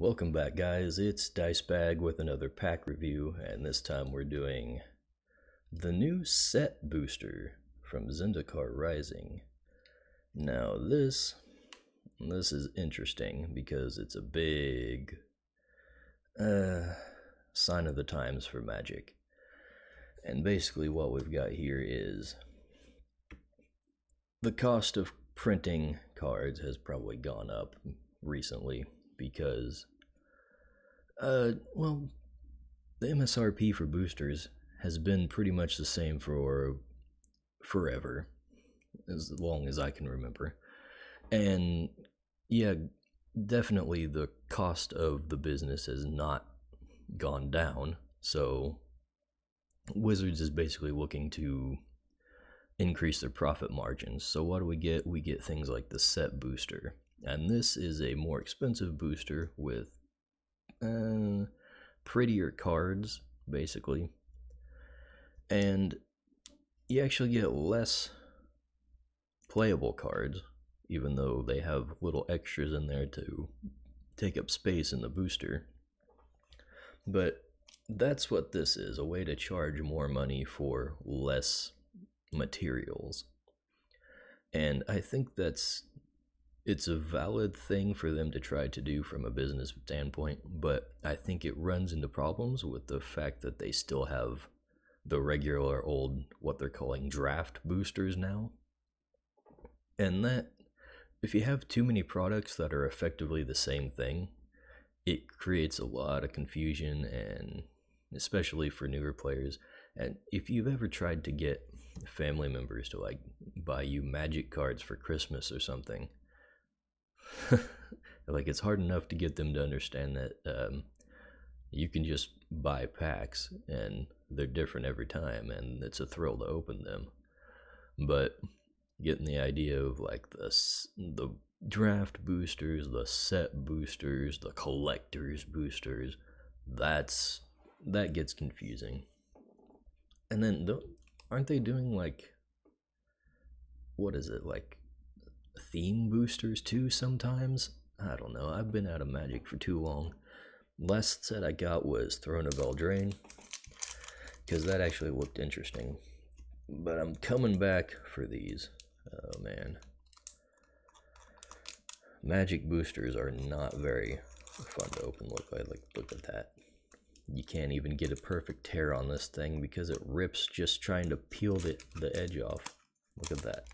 Welcome back, guys. It's Dicebag with another pack review, and this time we're doing the new set booster from Zendikar Rising. Now this is interesting because it's a big sign of the times for Magic. And basically what we've got here is the cost of printing cards has probably gone up recently because well, the MSRP for boosters has been pretty much the same for forever, as long as I can remember. And yeah, definitely the cost of the business has not gone down, so Wizards is basically looking to increase their profit margins. So what do we get? We get things like the set booster, and this is a more expensive booster with prettier cards, basically, and you actually get less playable cards, even though they have little extras in there to take up space in the booster. But that's what this is, a way to charge more money for less materials. And I think it's a valid thing for them to try to do from a business standpoint, but I think it runs into problems with the fact that they still have the regular old, what they're calling draft boosters now. And that, if you have too many products that are effectively the same thing, it creates a lot of confusion, and especially for newer players. And if you've ever tried to get family members to like buy you Magic cards for Christmas or something, like, it's hard enough to get them to understand that you can just buy packs and they're different every time and it's a thrill to open them. But getting the idea of like the draft boosters, the set boosters, the collector's boosters, that gets confusing. And then aren't they doing like, what is it, like theme boosters too sometimes? I don't know, I've been out of Magic for too long. Last set I got was Throne of Eldraine, because that actually looked interesting. But I'm coming back for these. Oh man, Magic boosters are not very fun to open. Look at that. You can't even get a perfect tear on this thing because it rips just trying to peel the edge off. Look at that.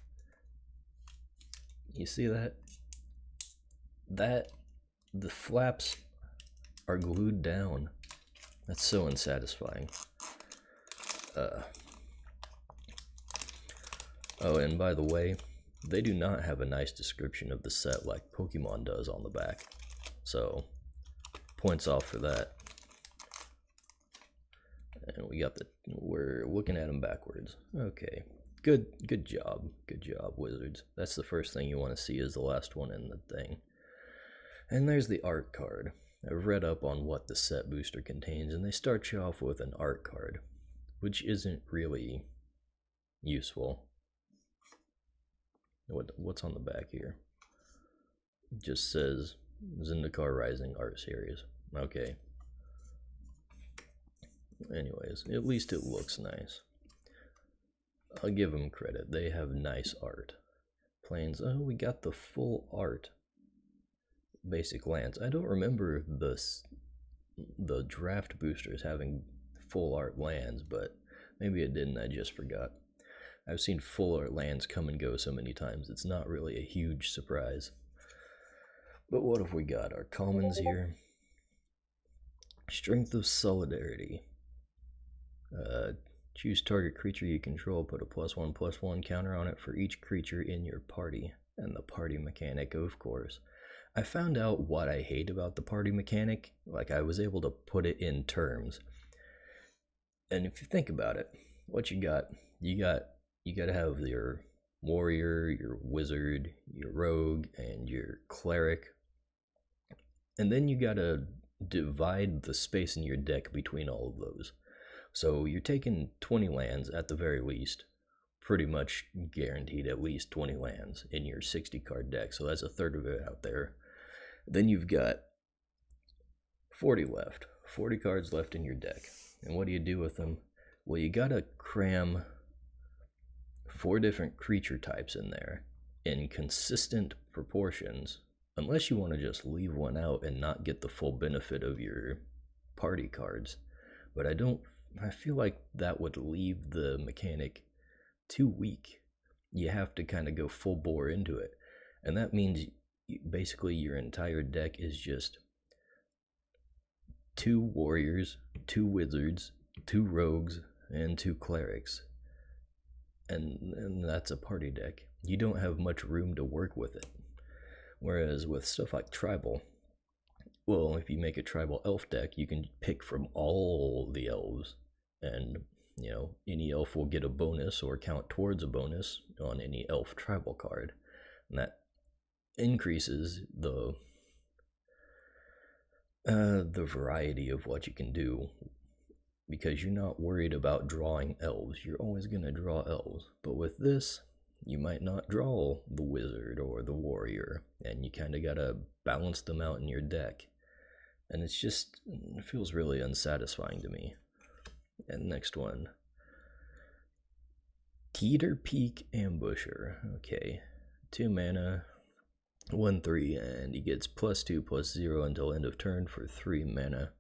You see that? The flaps are glued down. That's so unsatisfying. Oh, and by the way, they do not have a nice description of the set like Pokemon does on the back. So, points off for that. And we're looking at them backwards. Okay. Good job, Wizards. That's the first thing you want to see, is the last one in the thing. And there's the art card. I've read up on what the set booster contains, and they start you off with an art card, which isn't really useful. What's on the back here? It just says Zendikar Rising Art Series. Okay. Anyways, at least it looks nice. I'll give them credit. They have nice art. Planes. Oh, we got the full art. Basic lands. I don't remember the draft boosters having full art lands, but maybe it didn't. I just forgot. I've seen full art lands come and go so many times. It's not really a huge surprise. But what have we got? Our commons here. Strength of Solidarity. Choose target creature you control, put a +1/+1 counter on it for each creature in your party. And the party mechanic, of course. I found out what I hate about the party mechanic. Like, I was able to put it in terms. And if you think about it, what you got to have your warrior, your wizard, your rogue, and your cleric. And then you gotta divide the space in your deck between all of those. So you're taking 20 lands at the very least, pretty much guaranteed at least 20 lands in your 60 card deck. So that's a third of it out there. Then you've got 40 left. 40 cards left in your deck. And what do you do with them? Well, you gotta cram 4 different creature types in there in consistent proportions, unless you want to just leave one out and not get the full benefit of your party cards. But I feel like that would leave the mechanic too weak. You have to kind of go full bore into it. And that means basically your entire deck is just 2 warriors, 2 wizards, 2 rogues, and 2 clerics. And that's a party deck. You don't have much room to work with it. Whereas with stuff like tribal, well, if you make a tribal elf deck, you can pick from all the elves, and any elf will get a bonus or count towards a bonus on any elf tribal card, and that increases the variety of what you can do, because you're not worried about drawing elves. You're always going to draw elves. But with this, you might not draw the wizard or the warrior, and you kind of got to balance them out in your deck. And it feels really unsatisfying to me. And next one. Teeter Peak Ambusher. Okay. 2 mana, 1/3, and he gets +2/+0 until end of turn for 3 mana.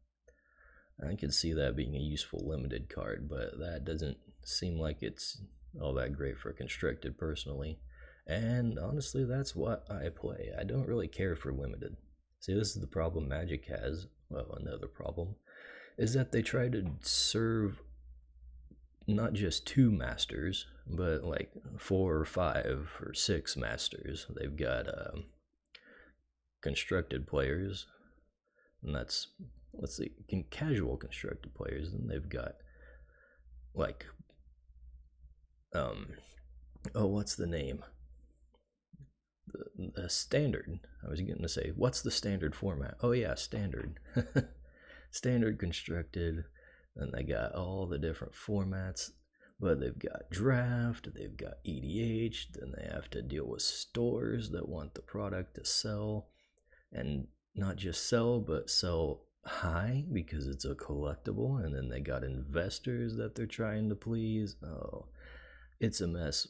I can see that being a useful limited card, but that doesn't seem like it's all that great for constructed personally. And honestly, that's what I play. I don't really care for limited. See, this is the problem Magic has. Well, another problem is that they try to serve not just 2 masters, but like 4 or 5 or 6 masters. They've got constructed players, and that's, let's see, casual constructed players. Then they've got like what's the name? The standard. I was going to say, what's the standard format? Oh yeah, standard. Standard constructed. And they got all the different formats, but they've got draft, they've got EDH, then they have to deal with stores that want the product to sell, and not just sell, but sell high because it's a collectible, and then they got investors that they're trying to please. Oh, it's a mess.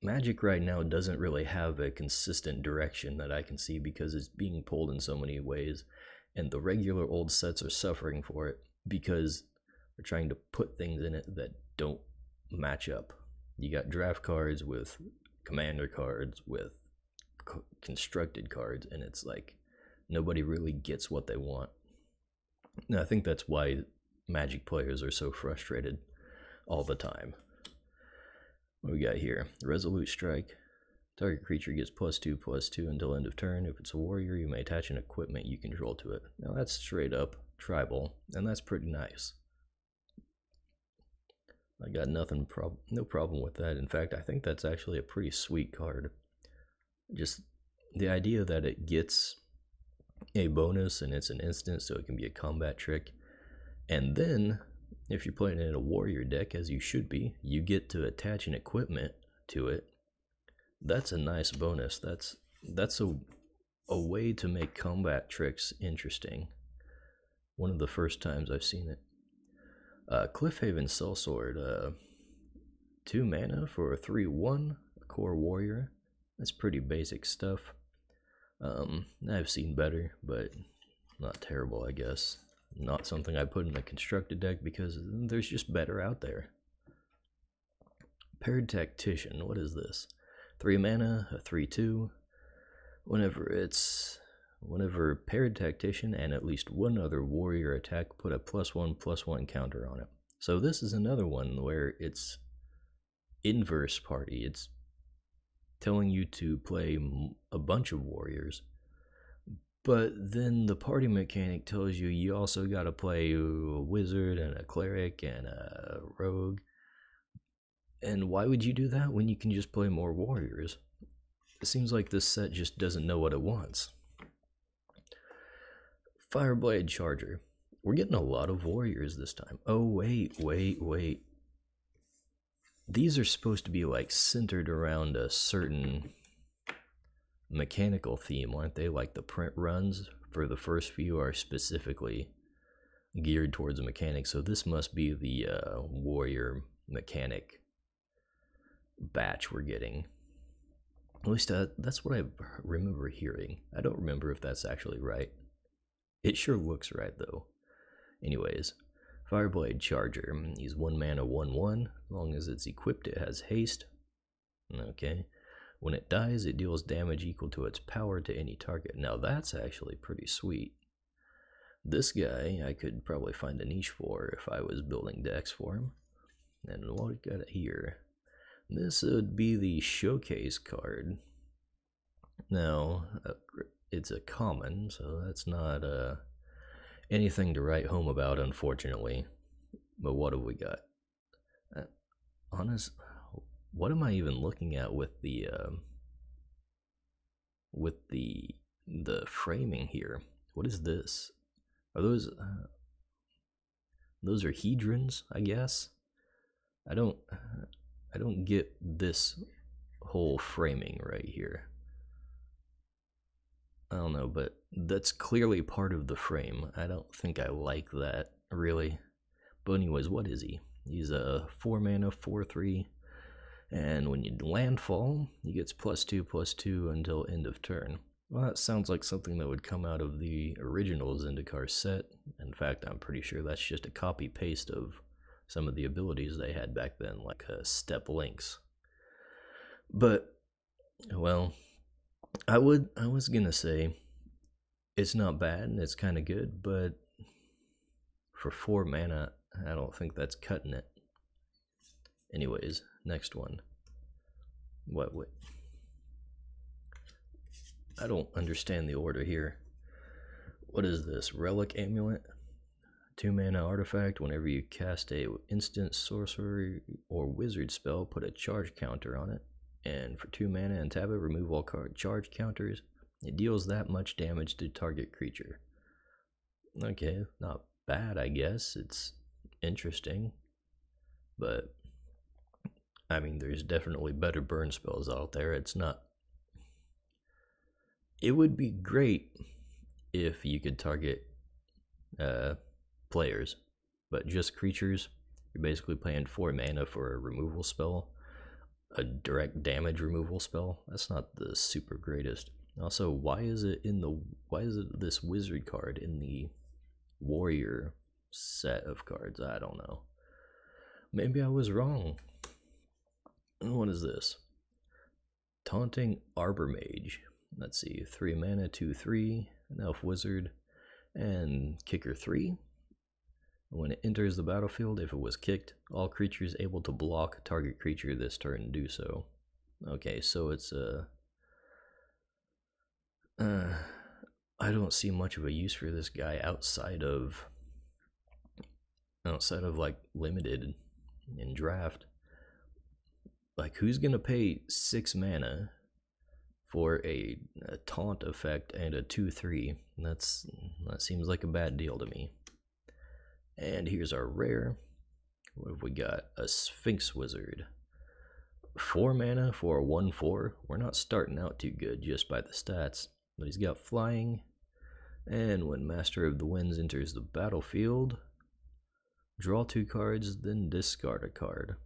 Magic right now doesn't really have a consistent direction that I can see, because it's being pulled in so many ways, and the regular old sets are suffering for it because they're trying to put things in it that don't match up. You got draft cards with commander cards with constructed cards, and it's like nobody really gets what they want. And I think that's why Magic players are so frustrated all the time. What we got here? Resolute Strike. Target creature gets +2/+2 until end of turn. If it's a warrior, you may attach an equipment you control to it. Now that's straight up tribal, and that's pretty nice. I got no problem with that. In fact, I think that's actually a pretty sweet card. Just the idea that it gets a bonus and it's an instant, so it can be a combat trick. And then, if you're playing in a warrior deck, as you should be, you get to attach an equipment to it. That's a nice bonus. That's a way to make combat tricks interesting. One of the first times I've seen it. Cliffhaven Sellsword, 2 mana for a 3/1, a core warrior. That's pretty basic stuff. I've seen better, but not terrible, I guess. Not something I put in a constructed deck because there's just better out there. Paired Tactician, what is this? 3 mana, a 3/2. Whenever Paired Tactician and at least one other warrior attack, put a +1/+1 counter on it. So this is another one where it's inverse party. It's telling you to play a bunch of warriors, but then the party mechanic tells you you also got to play a wizard and a cleric and a rogue. And why would you do that when you can just play more warriors? It seems like this set just doesn't know what it wants. Fireblade Charger. We're getting a lot of warriors this time. Oh, wait. These are supposed to be like centered around a certain mechanical theme, aren't they? Like the print runs for the first few are specifically geared towards a mechanic, so this must be the warrior mechanic batch we're getting. At least that's what I remember hearing. I don't remember if that's actually right. It sure looks right though. Anyways, Fireblade Charger. He's 1 mana 1/1. As long as it's equipped, it has haste. Okay. When it dies, it deals damage equal to its power to any target. Now that's actually pretty sweet. This guy I could probably find a niche for if I was building decks for him. And what we got here? This would be the showcase card. Now, it's a common, so that's not anything to write home about, unfortunately. But what have we got? What am I even looking at with the framing here? What is this? Are those are hedrons, I guess? I don't get this whole framing right here. I don't know, but that's clearly part of the frame. I don't think I like that, really. But anyways, what is he? He's a 4 mana, 4/3, and when you landfall, he gets +2/+2 until end of turn. Well, that sounds like something that would come out of the original Zendikar set. In fact, I'm pretty sure that's just a copy-paste of some of the abilities they had back then, like step links. But, well, I was gonna say it's not bad and it's kind of good, but for 4 mana, I don't think that's cutting it. Anyways, next one. What? I don't understand the order here. What is this? Relic Amulet? 2 mana artifact. Whenever you cast a instant, sorcery, or wizard spell, put a charge counter on it. And for 2 mana and tap it, remove all charge counters. It deals that much damage to target creature. Okay, not bad, I guess. It's interesting. But, I mean, there's definitely better burn spells out there. It's not... It would be great if you could target players, but just creatures. You're basically paying 4 mana for a removal spell, a direct damage removal spell. That's not the super greatest. Also, why is it this wizard card in the warrior set of cards? I don't know. Maybe I was wrong. What is this? Taunting Arbor Mage. Let's see, 3 mana, 2/3, an elf wizard, and kicker 3. When it enters the battlefield, if it was kicked, all creatures able to block target creature this turn do so. Okay, so it's I don't see much of a use for this guy outside of like limited in draft. Like, who's gonna pay 6 mana for a taunt effect and a 2/3? That seems like a bad deal to me. And here's our rare. What have we got? A Sphinx Wizard. 4 mana for a 1/4. We're not starting out too good just by the stats, but he's got flying. And when Master of the Winds enters the battlefield, draw 2 cards, then discard a card.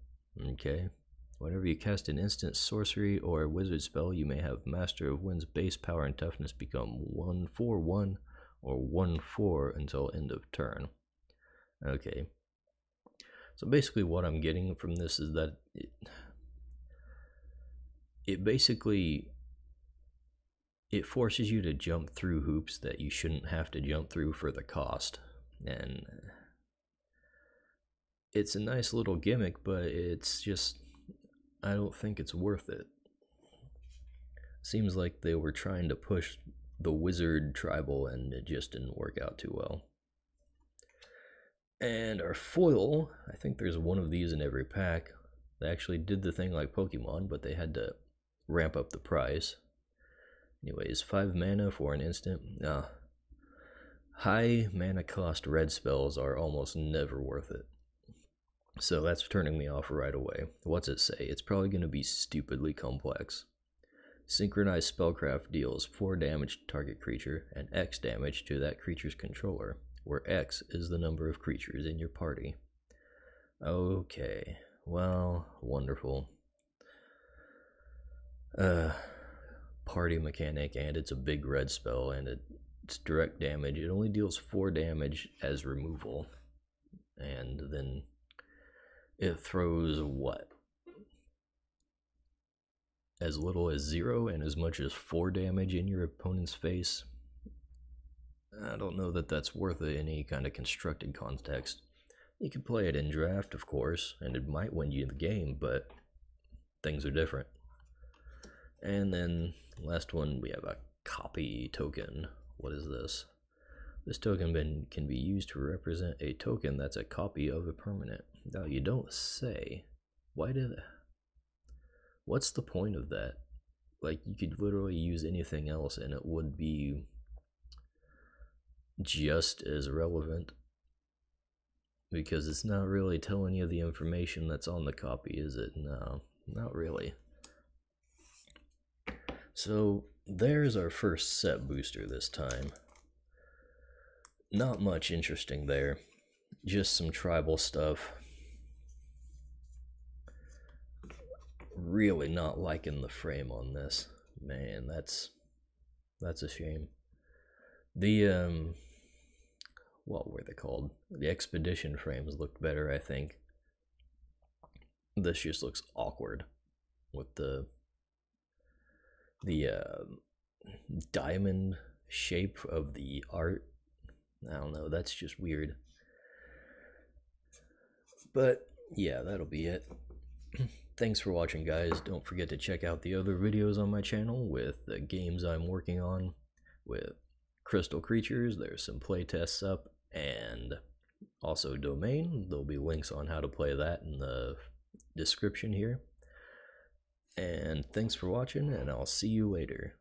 Okay. Whenever you cast an instant, sorcery, or a wizard spell, you may have Master of Winds' base power and toughness become 1/4/1 or 1/4 until end of turn. Okay. So basically what I'm getting from this is that it basically forces you to jump through hoops that you shouldn't have to jump through for the cost. And it's a nice little gimmick, but it's just, I don't think it's worth it. Seems like they were trying to push the wizard tribal and it just didn't work out too well. And our foil, I think there's one of these in every pack. They actually did the thing like Pokemon, but they had to ramp up the price. Anyways, 5 mana for an instant. High mana cost red spells are almost never worth it. So that's turning me off right away. What's it say? It's probably going to be stupidly complex. Synchronized spellcraft deals 4 damage to target creature and X damage to that creature's controller, where X is the number of creatures in your party. Okay, well, wonderful. Party mechanic, and it's a big red spell, and it's direct damage. It only deals 4 damage as removal, and then it throws what? As little as 0 and as much as 4 damage in your opponent's face. I don't know that that's worth any kind of constructed context. You can play it in draft, of course, and it might win you the game, but things are different. And then last one, we have a copy token. What is this? This token can be used to represent a token that's a copy of a permanent. Now, you don't say. What's the point of that? Like, you could literally use anything else and it would be just as relevant, because it's not really telling you the information that's on the copy, is it? No, not really. So there's our first set booster this time. Not much interesting there, just some tribal stuff. Really not liking the frame on this. Man, that's a shame. The what were they called? The expedition frames looked better, I think. This just looks awkward with the diamond shape of the art. I don't know, that's just weird. But yeah, that'll be it. Thanks for watching, guys. Don't forget to check out the other videos on my channel with the games I'm working on with Crystal Creatures. There's some playtests up, and also Domain. There'll be links on how to play that in the description here. And thanks for watching, and I'll see you later.